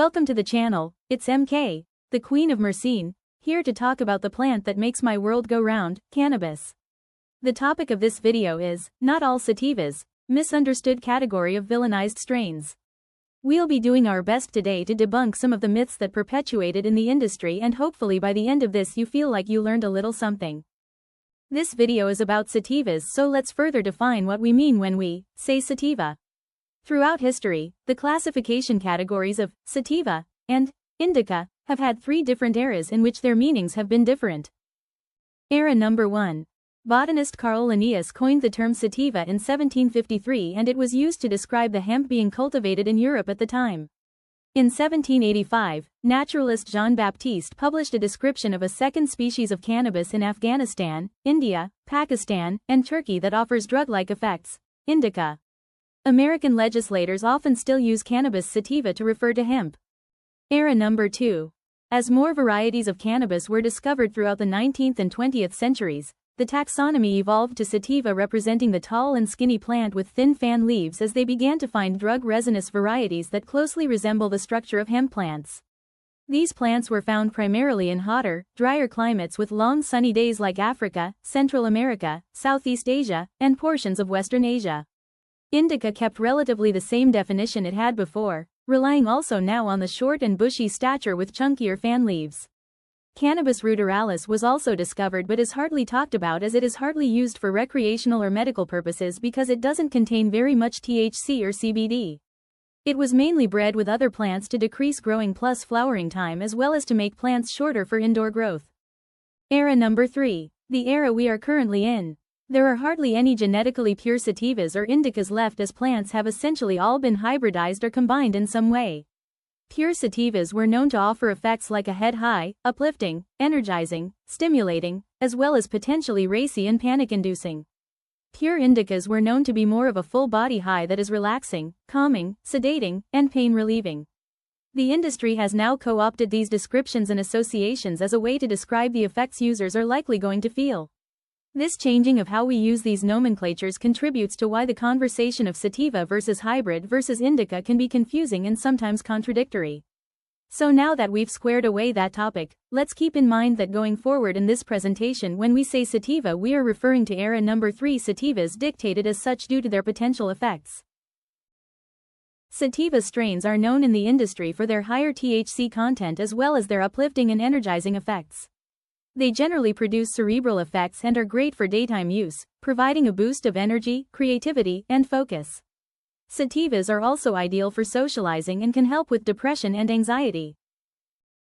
Welcome to the channel. It's MK, the Queen of Mercine, here to talk about the plant that makes my world go round, cannabis. The topic of this video is, not all sativas, misunderstood category of villainized strains. We'll be doing our best today to debunk some of the myths that perpetuated in the industry, and hopefully by the end of this you feel like you learned a little something. This video is about sativas, so let's further define what we mean when we say sativa. Throughout history, the classification categories of sativa and indica have had three different eras in which their meanings have been different. Era number 1. Botanist Carl Linnaeus coined the term sativa in 1753, and it was used to describe the hemp being cultivated in Europe at the time. In 1785, naturalist Jean-Baptiste published a description of a second species of cannabis in Afghanistan, India, Pakistan, and Turkey that offers drug-like effects, indica. American legislators often still use cannabis sativa to refer to hemp. Era number 2. As more varieties of cannabis were discovered throughout the 19th and 20th centuries, the taxonomy evolved to sativa, representing the tall and skinny plant with thin fan leaves, as they began to find drug-resinous varieties that closely resemble the structure of hemp plants. These plants were found primarily in hotter, drier climates with long sunny days like Africa, Central America, Southeast Asia, and portions of Western Asia. Indica kept relatively the same definition it had before, relying also now on the short and bushy stature with chunkier fan leaves. Cannabis ruderalis was also discovered, but is hardly talked about as it is hardly used for recreational or medical purposes because it doesn't contain very much THC or CBD. It was mainly bred with other plants to decrease growing plus flowering time, as well as to make plants shorter for indoor growth. Era number 3. The era we are currently in. There are hardly any genetically pure sativas or indicas left, as plants have essentially all been hybridized or combined in some way. Pure sativas were known to offer effects like a head high, uplifting, energizing, stimulating, as well as potentially racy and panic-inducing. Pure indicas were known to be more of a full-body high that is relaxing, calming, sedating, and pain-relieving. The industry has now co-opted these descriptions and associations as a way to describe the effects users are likely going to feel. This changing of how we use these nomenclatures contributes to why the conversation of sativa versus hybrid versus indica can be confusing and sometimes contradictory. So now that we've squared away that topic, let's keep in mind that going forward in this presentation, when we say sativa, we are referring to era number 3 sativas, dictated as such due to their potential effects. Sativa strains are known in the industry for their higher THC content as well as their uplifting and energizing effects. They generally produce cerebral effects and are great for daytime use, providing a boost of energy, creativity, and focus. Sativas are also ideal for socializing and can help with depression and anxiety.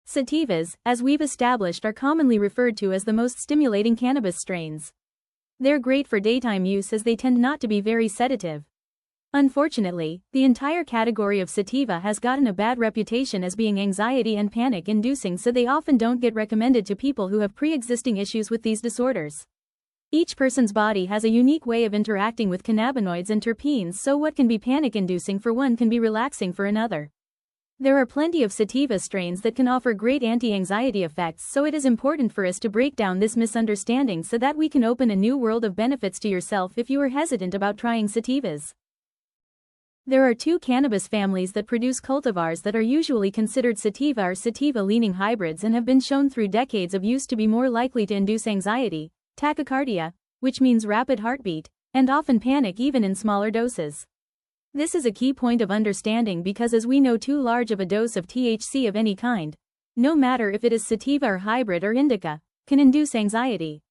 Sativas, as we've established, are commonly referred to as the most stimulating cannabis strains. They're great for daytime use as they tend not to be very sedative. Unfortunately, the entire category of sativa has gotten a bad reputation as being anxiety and panic-inducing, so they often don't get recommended to people who have pre-existing issues with these disorders. Each person's body has a unique way of interacting with cannabinoids and terpenes, so what can be panic-inducing for one can be relaxing for another. There are plenty of sativa strains that can offer great anti-anxiety effects, so it is important for us to break down this misunderstanding so that we can open a new world of benefits to yourself if you are hesitant about trying sativas. There are two cannabis families that produce cultivars that are usually considered sativa or sativa-leaning hybrids and have been shown through decades of use to be more likely to induce anxiety, tachycardia, which means rapid heartbeat, and often panic even in smaller doses. This is a key point of understanding because, as we know, too large of a dose of THC of any kind, no matter if it is sativa or hybrid or indica, can induce anxiety.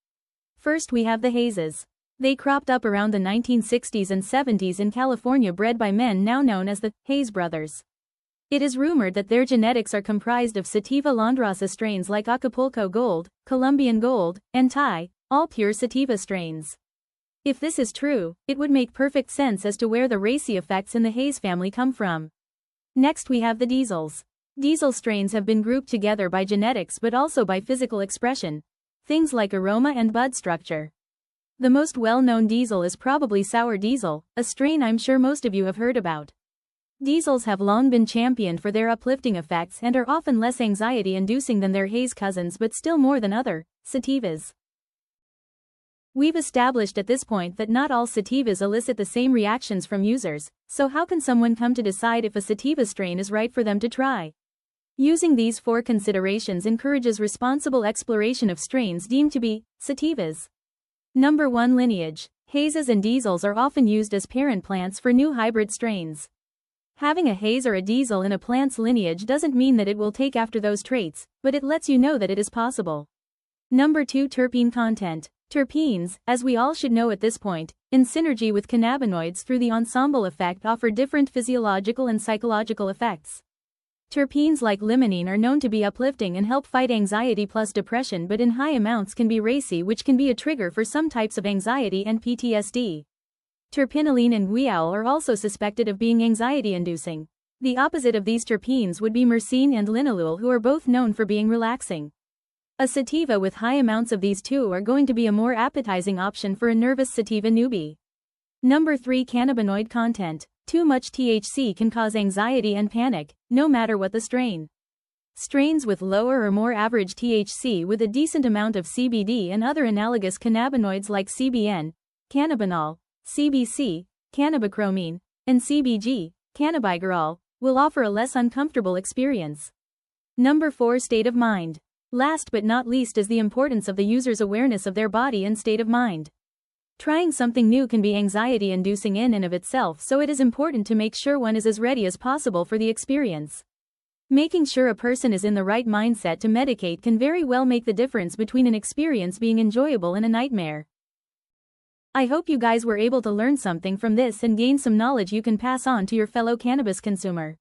First we have the hazes. They cropped up around the 1960s and 70s in California, bred by men now known as the Hayes brothers. It is rumored that their genetics are comprised of sativa landrasa strains like Acapulco Gold, Colombian Gold, and Thai, all pure sativa strains. If this is true, it would make perfect sense as to where the racy effects in the Hayes family come from. Next we have the diesels. Diesel strains have been grouped together by genetics but also by physical expression, things like aroma and bud structure. The most well-known diesel is probably sour diesel, a strain I'm sure most of you have heard about. Diesels have long been championed for their uplifting effects and are often less anxiety-inducing than their Hayes cousins, but still more than other sativas. We've established at this point that not all sativas elicit the same reactions from users, so how can someone come to decide if a sativa strain is right for them to try? Using these 4 considerations encourages responsible exploration of strains deemed to be sativas. Number 1. Lineage. Hazes and diesels are often used as parent plants for new hybrid strains. Having a haze or a diesel in a plant's lineage doesn't mean that it will take after those traits, but it lets you know that it is possible. Number 2. Terpene content. Terpenes, as we all should know at this point, in synergy with cannabinoids through the ensemble effect, offer different physiological and psychological effects. Terpenes like limonene are known to be uplifting and help fight anxiety plus depression, but in high amounts can be racy, which can be a trigger for some types of anxiety and PTSD. Terpinolene and guaiacol are also suspected of being anxiety-inducing. The opposite of these terpenes would be myrcene and linalool, who are both known for being relaxing. A sativa with high amounts of these two are going to be a more appetizing option for a nervous sativa newbie. Number 3. Cannabinoid content. Too much THC can cause anxiety and panic, no matter what the strain. Strains with lower or more average THC with a decent amount of CBD and other analogous cannabinoids like CBN, cannabinol, CBC, cannabichromene, and CBG, cannabigerol, will offer a less uncomfortable experience. Number 4. State of mind. Last but not least is the importance of the user's awareness of their body and state of mind. Trying something new can be anxiety-inducing in and of itself, so it is important to make sure one is as ready as possible for the experience. Making sure a person is in the right mindset to medicate can very well make the difference between an experience being enjoyable and a nightmare. I hope you guys were able to learn something from this and gain some knowledge you can pass on to your fellow cannabis consumer.